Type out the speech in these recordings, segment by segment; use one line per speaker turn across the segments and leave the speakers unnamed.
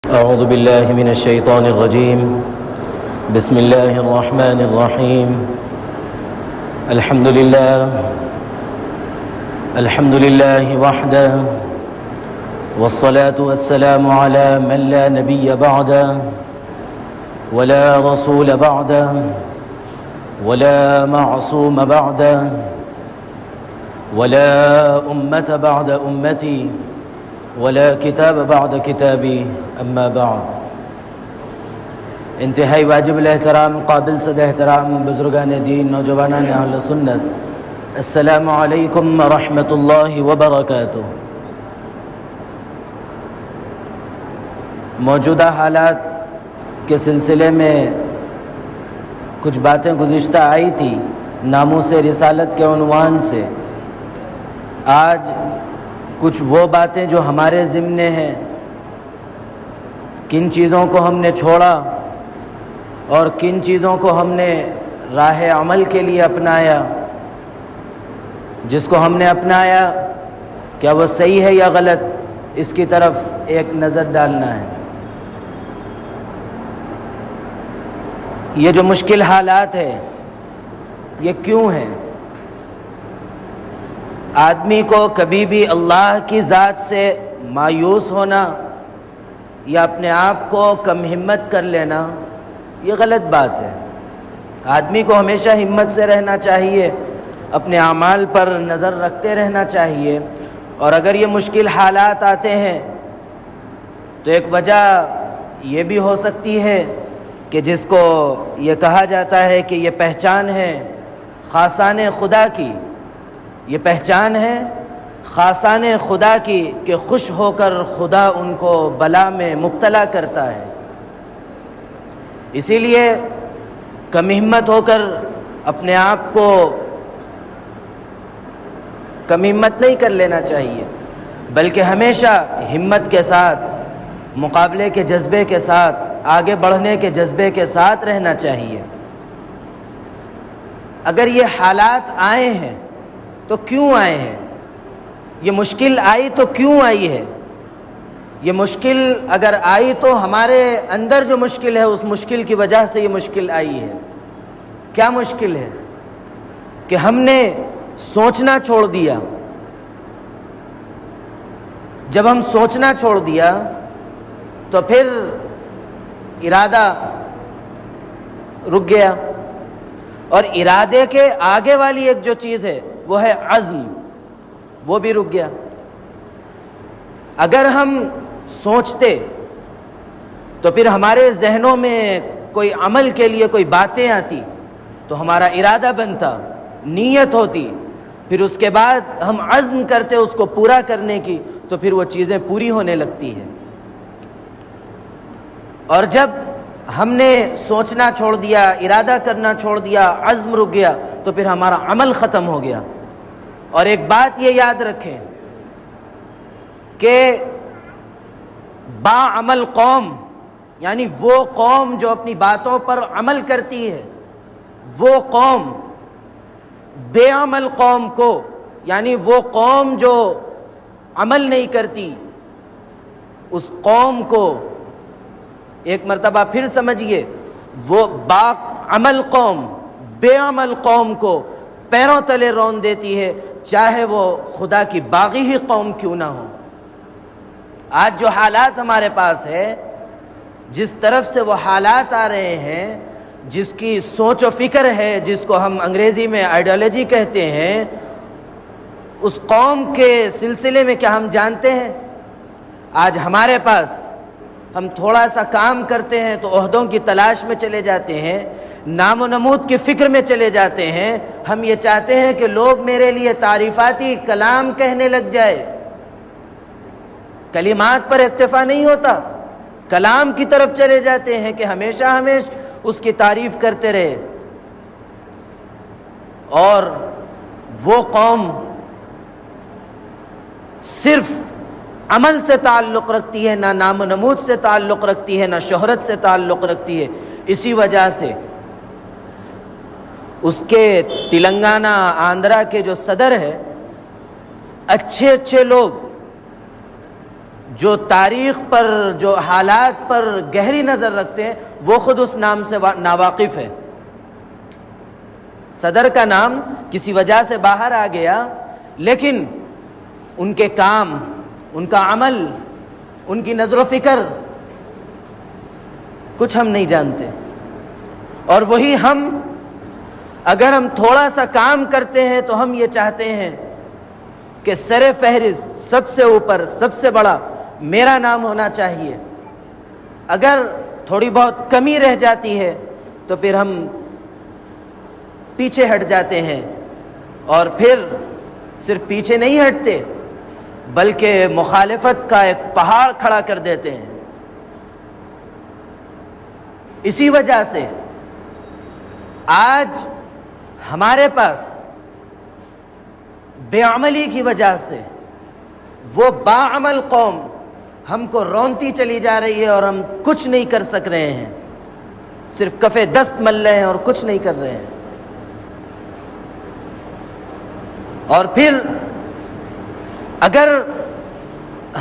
أعوذ بالله من الشيطان الرجيم. بسم الله الرحمن الرحيم. الحمد لله وحده، والصلاة والسلام على من لا نبي بعده ولا رسول بعده ولا معصوم بعده ولا أمة بعد أمتي ولا کتاب بعد کتابی اما بعد. انتہائی واجب الاحترام، قابل صد احترام بزرگان دین، نوجوانان اہل سنت، السلام علیکم ورحمۃ اللہ وبرکاتہ. موجودہ حالات کے سلسلے میں کچھ باتیں گزشتہ آئی تھی ناموس رسالت کے عنوان سے. آج کچھ وہ باتیں جو ہمارے ذمے ہیں، کن چیزوں کو ہم نے چھوڑا اور کن چیزوں کو ہم نے راہ عمل کے لیے اپنایا، جس کو ہم نے اپنایا کیا وہ صحیح ہے یا غلط، اس کی طرف ایک نظر ڈالنا ہے. یہ جو مشکل حالات ہے یہ کیوں ہیں؟ آدمی کو کبھی بھی اللہ کی ذات سے مایوس ہونا یا اپنے آپ کو کم ہمت کر لینا یہ غلط بات ہے. آدمی کو ہمیشہ ہمت سے رہنا چاہیے، اپنے اعمال پر نظر رکھتے رہنا چاہیے. اور اگر یہ مشکل حالات آتے ہیں تو ایک وجہ یہ بھی ہو سکتی ہے کہ جس کو یہ کہا جاتا ہے کہ یہ پہچان ہے خاصان خدا کی، یہ پہچان ہے خاصان خدا کی کہ خوش ہو کر خدا ان کو بلا میں مبتلا کرتا ہے. اسی لیے کم ہمت ہو کر اپنے آپ کو کم ہمت نہیں کر لینا چاہیے، بلکہ ہمیشہ ہمت کے ساتھ، مقابلے کے جذبے کے ساتھ، آگے بڑھنے کے جذبے کے ساتھ رہنا چاہیے. اگر یہ حالات آئے ہیں تو کیوں آئے ہیں؟ یہ مشکل آئی تو کیوں آئی ہے؟ یہ مشکل اگر آئی تو ہمارے اندر جو مشکل ہے اس مشکل کی وجہ سے یہ مشکل آئی ہے. کیا مشکل ہے؟ کہ ہم نے سوچنا چھوڑ دیا. جب ہم سوچنا چھوڑ دیا تو پھر ارادہ رک گیا، اور ارادے کے آگے والی ایک جو چیز ہے وہ ہے عزم، وہ بھی رک گیا. اگر ہم سوچتے تو پھر ہمارے ذہنوں میں کوئی عمل کے لیے کوئی باتیں آتی تو ہمارا ارادہ بنتا، نیت ہوتی، پھر اس کے بعد ہم عزم کرتے اس کو پورا کرنے کی تو پھر وہ چیزیں پوری ہونے لگتی ہیں. اور جب ہم نے سوچنا چھوڑ دیا، ارادہ کرنا چھوڑ دیا، عزم رک گیا تو پھر ہمارا عمل ختم ہو گیا. اور ایک بات یہ یاد رکھیں کہ با عمل قوم، یعنی وہ قوم جو اپنی باتوں پر عمل کرتی ہے، وہ قوم بے عمل قوم کو، یعنی وہ قوم جو عمل نہیں کرتی، اس قوم کو ایک مرتبہ پھر سمجھیے، وہ با عمل قوم بے عمل قوم کو پیروں تلے رون دیتی ہے، چاہے وہ خدا کی باغی ہی قوم کیوں نہ ہو. آج جو حالات ہمارے پاس ہے، جس طرف سے وہ حالات آ رہے ہیں، جس کی سوچ و فکر ہے، جس کو ہم انگریزی میں آئیڈیالوجی کہتے ہیں، اس قوم کے سلسلے میں کیا ہم جانتے ہیں؟ آج ہمارے پاس ہم تھوڑا سا کام کرتے ہیں تو عہدوں کی تلاش میں چلے جاتے ہیں، نام و نمود کی فکر میں چلے جاتے ہیں. ہم یہ چاہتے ہیں کہ لوگ میرے لیے تعریفاتی کلام کہنے لگ جائے. کلمات پر اکتفا نہیں ہوتا، کلام کی طرف چلے جاتے ہیں کہ ہمیشہ اس کی تعریف کرتے رہے. اور وہ قوم صرف عمل سے تعلق رکھتی ہے، نہ نام و نمود سے تعلق رکھتی ہے، نہ شہرت سے تعلق رکھتی ہے. اسی وجہ سے اس کے تلنگانہ، آندھرا کے جو صدر ہے، اچھے لوگ جو تاریخ پر، جو حالات پر گہری نظر رکھتے ہیں، وہ خود اس نام سے ناواقف ہے۔ صدر کا نام کسی وجہ سے باہر آ گیا، لیکن ان کے کام، ان کا عمل، ان کی نظر و فکر کچھ ہم نہیں جانتے۔ اور وہی ہم، اگر ہم تھوڑا سا کام کرتے ہیں تو ہم یہ چاہتے ہیں کہ سر فہرست، سب سے اوپر، سب سے بڑا میرا نام ہونا چاہیے۔ اگر تھوڑی بہت کمی رہ جاتی ہے تو پھر ہم پیچھے ہٹ جاتے ہیں، اور پھر صرف پیچھے نہیں ہٹتے بلکہ مخالفت کا ایک پہاڑ کھڑا کر دیتے ہیں۔ اسی وجہ سے آج ہمارے پاس بے عملی کی وجہ سے وہ باعمل قوم ہم کو رونتی چلی جا رہی ہے، اور ہم کچھ نہیں کر سک رہے ہیں، صرف کفے دست مل رہے ہیں اور کچھ نہیں کر رہے ہیں۔ اور پھر اگر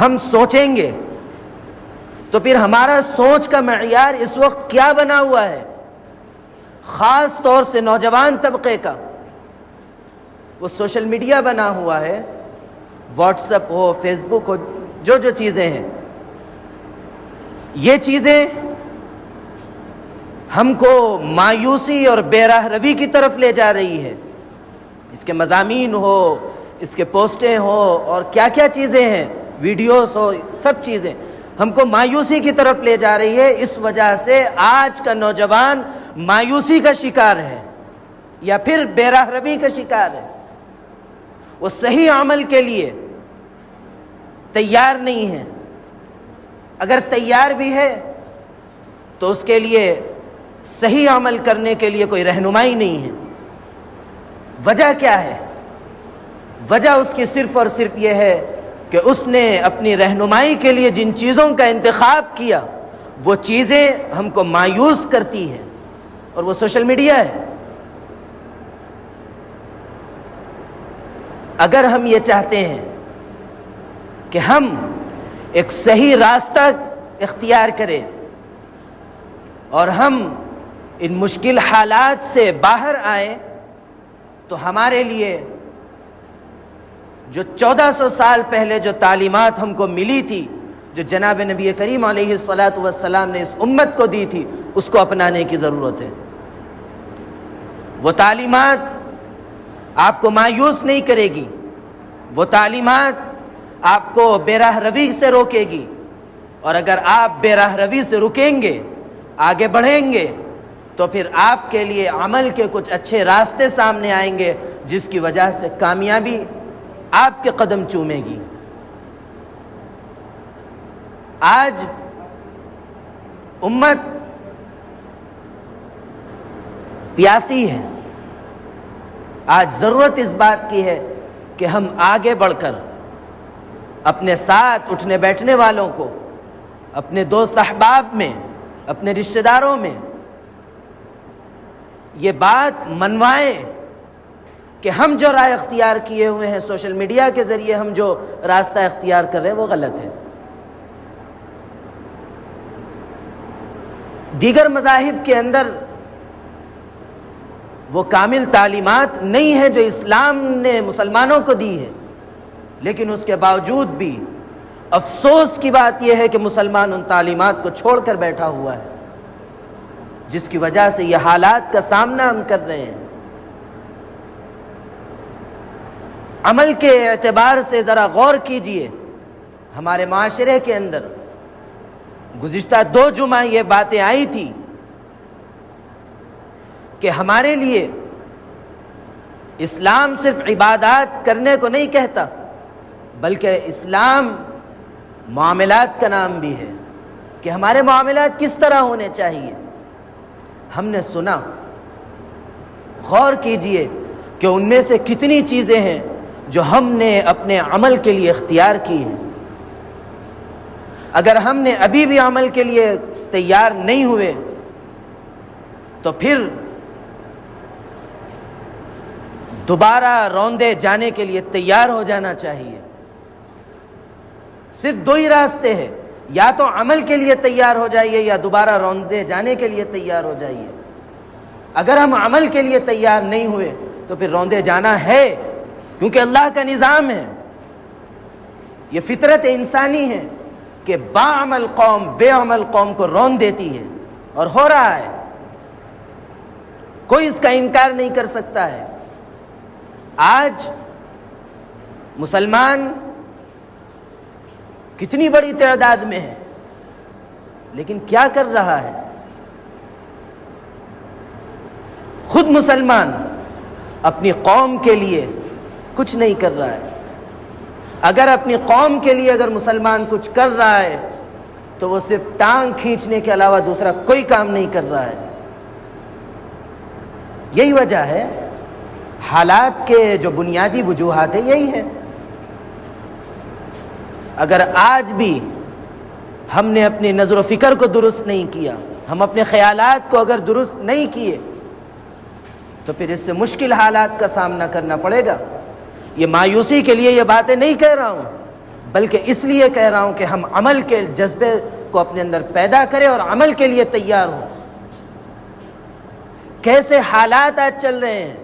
ہم سوچیں گے تو پھر ہمارا سوچ کا معیار اس وقت کیا بنا ہوا ہے، خاص طور سے نوجوان طبقے کا؟ وہ سوشل میڈیا بنا ہوا ہے، واٹس ایپ ہو، فیس بک ہو، جو چیزیں ہیں، یہ چیزیں ہم کو مایوسی اور بے راہ روی کی طرف لے جا رہی ہے۔ اس کے مضامین ہو، اس کے پوسٹیں ہو، اور کیا کیا چیزیں ہیں، ویڈیوز ہو، سب چیزیں ہم کو مایوسی کی طرف لے جا رہی ہے۔ اس وجہ سے آج کا نوجوان مایوسی کا شکار ہے یا پھر بے راہ روی کا شکار ہے۔ وہ صحیح عمل کے لیے تیار نہیں ہے، اگر تیار بھی ہے تو اس کے لیے صحیح عمل کرنے کے لیے کوئی رہنمائی نہیں ہے۔ وجہ کیا ہے؟ وجہ اس کی صرف اور صرف یہ ہے کہ اس نے اپنی رہنمائی کے لیے جن چیزوں کا انتخاب کیا، وہ چیزیں ہم کو مایوس کرتی ہیں، اور وہ سوشل میڈیا ہے۔ اگر ہم یہ چاہتے ہیں کہ ہم ایک صحیح راستہ اختیار کریں اور ہم ان مشکل حالات سے باہر آئیں، تو ہمارے لیے جو 1400 سال پہلے جو تعلیمات ہم کو ملی تھی، جو جناب نبی کریم علیہ الصلاۃ والسلام نے اس امت کو دی تھی، اس کو اپنانے کی ضرورت ہے۔ وہ تعلیمات آپ کو مایوس نہیں کرے گی، وہ تعلیمات آپ کو بے راہ روی سے روکے گی، اور اگر آپ بے راہ روی سے رکیں گے، آگے بڑھیں گے، تو پھر آپ کے لیے عمل کے کچھ اچھے راستے سامنے آئیں گے، جس کی وجہ سے کامیابی آپ کے قدم چومے گی۔ آج امت پیاسی ہے، آج ضرورت اس بات کی ہے کہ ہم آگے بڑھ کر اپنے ساتھ اٹھنے بیٹھنے والوں کو، اپنے دوست احباب میں، اپنے رشتہ داروں میں یہ بات منوائیں کہ ہم جو رائے اختیار کیے ہوئے ہیں، سوشل میڈیا کے ذریعے ہم جو راستہ اختیار کر رہے ہیں، وہ غلط ہے۔ دیگر مذاہب کے اندر وہ کامل تعلیمات نہیں ہے جو اسلام نے مسلمانوں کو دی ہے، لیکن اس کے باوجود بھی افسوس کی بات یہ ہے کہ مسلمان ان تعلیمات کو چھوڑ کر بیٹھا ہوا ہے، جس کی وجہ سے یہ حالات کا سامنا ہم کر رہے ہیں۔ عمل کے اعتبار سے ذرا غور کیجئے، ہمارے معاشرے کے اندر گزشتہ 2 جمعہ یہ باتیں آئی تھی کہ ہمارے لیے اسلام صرف عبادات کرنے کو نہیں کہتا، بلکہ اسلام معاملات کا نام بھی ہے، کہ ہمارے معاملات کس طرح ہونے چاہیے۔ ہم نے سنا، غور کیجئے کہ ان میں سے کتنی چیزیں ہیں جو ہم نے اپنے عمل کے لیے اختیار کی ہیں۔ اگر ہم نے ابھی بھی عمل کے لیے تیار نہیں ہوئے تو پھر دوبارہ روندے جانے کے لیے تیار ہو جانا چاہیے۔ صرف دو ہی راستے ہیں، یا تو عمل کے لیے تیار ہو جائیے یا دوبارہ روندے جانے کے لیے تیار ہو جائیے۔ اگر ہم عمل کے لیے تیار نہیں ہوئے تو پھر روندے جانا ہے، کیونکہ اللہ کا نظام ہے، یہ فطرت انسانی ہے کہ باعمل قوم بے عمل قوم کو رون دیتی ہے، اور ہو رہا ہے، کوئی اس کا انکار نہیں کر سکتا ہے۔ آج مسلمان کتنی بڑی تعداد میں ہے، لیکن کیا کر رہا ہے؟ خود مسلمان اپنی قوم کے لیے کچھ نہیں کر رہا ہے۔ اگر اپنی قوم کے لیے اگر مسلمان کچھ کر رہا ہے تو وہ صرف ٹانگ کھینچنے کے علاوہ دوسرا کوئی کام نہیں کر رہا ہے۔ یہی وجہ ہے، حالات کے جو بنیادی وجوہات ہیں یہی ہے۔ اگر آج بھی ہم نے اپنی نظر و فکر کو درست نہیں کیا، ہم اپنے خیالات کو اگر درست نہیں کیے، تو پھر اس سے مشکل حالات کا سامنا کرنا پڑے گا۔ یہ مایوسی کے لیے یہ باتیں نہیں کہہ رہا ہوں، بلکہ اس لیے کہہ رہا ہوں کہ ہم عمل کے جذبے کو اپنے اندر پیدا کریں اور عمل کے لیے تیار ہوں۔ کیسے حالات آج چل رہے ہیں،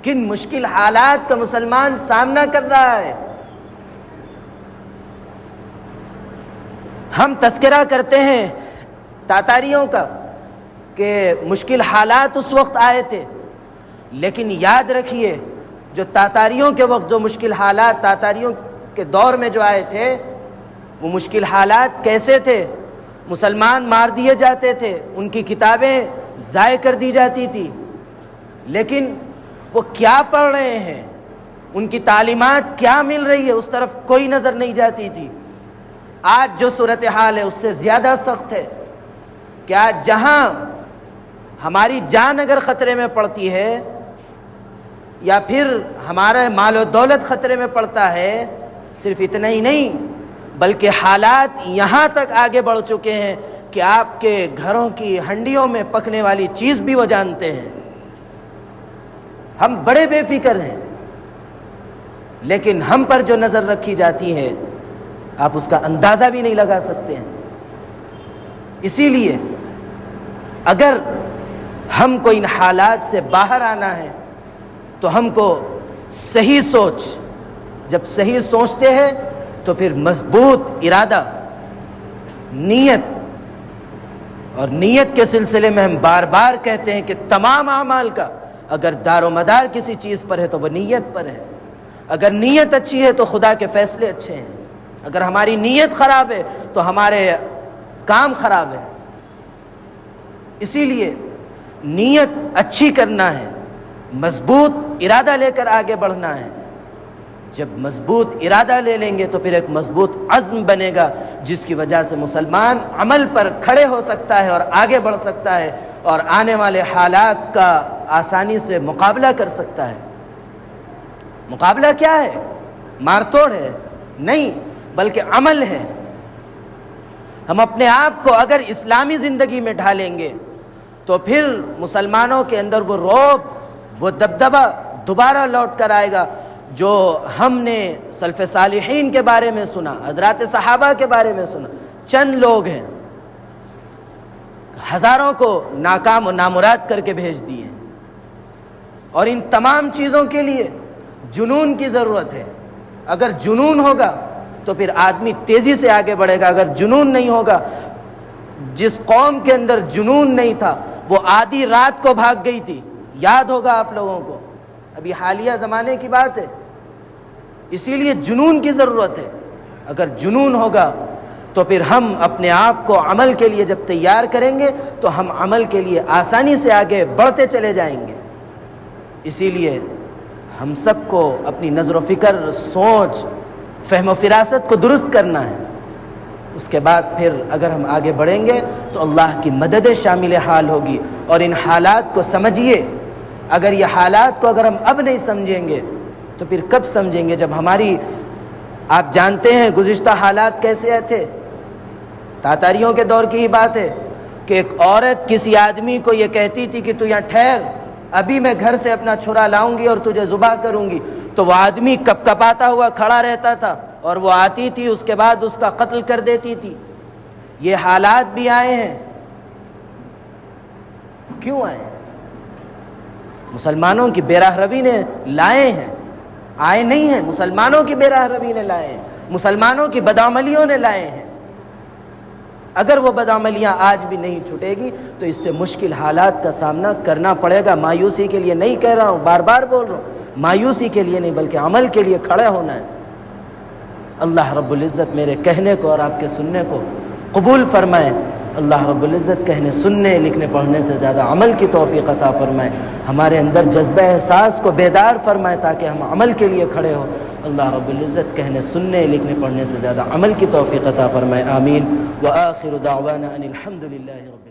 کن مشکل حالات کا مسلمان سامنا کر رہا ہے۔ ہم تذکرہ کرتے ہیں تاتاریوں کا کہ مشکل حالات اس وقت آئے تھے، لیکن یاد رکھیے جو تاتاریوں کے وقت جو مشکل حالات تاتاریوں کے دور میں جو آئے تھے، وہ مشکل حالات کیسے تھے؟ مسلمان مار دیے جاتے تھے، ان کی کتابیں ضائع کر دی جاتی تھی، لیکن وہ کیا پڑھ رہے ہیں، ان کی تعلیمات کیا مل رہی ہے، اس طرف کوئی نظر نہیں جاتی تھی۔ آج جو صورتحال ہے اس سے زیادہ سخت ہے کہ آج جہاں ہماری جان اگر خطرے میں پڑتی ہے یا پھر ہمارا مال و دولت خطرے میں پڑتا ہے، صرف اتنا ہی نہیں بلکہ حالات یہاں تک آگے بڑھ چکے ہیں کہ آپ کے گھروں کی ہنڈیوں میں پکنے والی چیز بھی وہ جانتے ہیں۔ ہم بڑے بے فکر ہیں، لیکن ہم پر جو نظر رکھی جاتی ہے آپ اس کا اندازہ بھی نہیں لگا سکتے ہیں۔ اسی لیے اگر ہم کو ان حالات سے باہر آنا ہے تو ہم کو صحیح سوچ، جب صحیح سوچتے ہیں تو پھر مضبوط ارادہ، نیت، اور نیت کے سلسلے میں ہم بار بار کہتے ہیں کہ تمام اعمال کا اگر دار و مدار کسی چیز پر ہے تو وہ نیت پر ہے۔ اگر نیت اچھی ہے تو خدا کے فیصلے اچھے ہیں، اگر ہماری نیت خراب ہے تو ہمارے کام خراب ہے۔ اسی لیے نیت اچھی کرنا ہے، مضبوط ارادہ لے کر آگے بڑھنا ہے۔ جب مضبوط ارادہ لے لیں گے تو پھر ایک مضبوط عزم بنے گا، جس کی وجہ سے مسلمان عمل پر کھڑے ہو سکتا ہے اور آگے بڑھ سکتا ہے اور آنے والے حالات کا آسانی سے مقابلہ کر سکتا ہے۔ مقابلہ کیا ہے؟ مار توڑ ہے؟ نہیں، بلکہ عمل ہے۔ ہم اپنے آپ کو اگر اسلامی زندگی میں ڈھالیں گے تو پھر مسلمانوں کے اندر وہ رعب، وہ دبدبہ دوبارہ لوٹ کر آئے گا جو ہم نے سلف صالحین کے بارے میں سنا، حضرات صحابہ کے بارے میں سنا۔ چند لوگ ہیں، ہزاروں کو ناکام و نامراد کر کے بھیج دیے، اور ان تمام چیزوں کے لیے جنون کی ضرورت ہے۔ اگر جنون ہوگا تو پھر آدمی تیزی سے آگے بڑھے گا، اگر جنون نہیں ہوگا، جس قوم کے اندر جنون نہیں تھا وہ آدھی رات کو بھاگ گئی تھی، یاد ہوگا آپ لوگوں کو، ابھی حالیہ زمانے کی بات ہے۔ اسی لیے جنون کی ضرورت ہے۔ اگر جنون ہوگا تو پھر ہم اپنے آپ کو عمل کے لیے جب تیار کریں گے تو ہم عمل کے لیے آسانی سے آگے بڑھتے چلے جائیں گے۔ اسی لیے ہم سب کو اپنی نظر و فکر، سوچ، فہم و فراست کو درست کرنا ہے۔ اس کے بعد پھر اگر ہم آگے بڑھیں گے تو اللہ کی مدد شامل حال ہوگی۔ اور ان حالات کو سمجھیے، اگر یہ حالات کو اگر ہم اب نہیں سمجھیں گے تو پھر کب سمجھیں گے؟ جب ہماری، آپ جانتے ہیں گزشتہ حالات کیسے تھے، تاتاریوں کے دور کی ہی بات ہے کہ ایک عورت کسی آدمی کو یہ کہتی تھی کہ تو یہاں ٹھہر، ابھی میں گھر سے اپنا چھرا لاؤں گی اور تجھے ذبح کروں گی، تو وہ آدمی کپ کپاتا ہوا کھڑا رہتا تھا اور وہ آتی تھی اس کے بعد اس کا قتل کر دیتی تھی. یہ حالات بھی آئے ہیں. کیوں آئے ہیں؟ مسلمانوں کی بے راہ روی نے لائے ہیں، آئے نہیں ہیں. مسلمانوں کی بے راہ روی نے لائے ہیں، مسلمانوں کی بدعملیوں نے لائے ہیں. اگر وہ بدعملیاں آج بھی نہیں چھٹے گی تو اس سے مشکل حالات کا سامنا کرنا پڑے گا. مایوسی کے لیے نہیں کہہ رہا ہوں، بار بار بول رہا ہوں، مایوسی کے لیے نہیں بلکہ عمل کے لیے کھڑے ہونا ہے. اللہ رب العزت میرے کہنے کو اور آپ کے سننے کو قبول فرمائے. اللہ رب العزت کہنے، سننے، لکھنے، پڑھنے سے زیادہ عمل کی توفیق عطا فرمائے. ہمارے اندر جذبہ احساس کو بیدار فرمائے تاکہ ہم عمل کے لیے کھڑے ہوں. اللہ رب العزت کہنے، سننے، لکھنے، پڑھنے سے زیادہ عمل کی توفیق عطا فرمائے. آمین. وآخر دعوانا ان الحمد للہ رب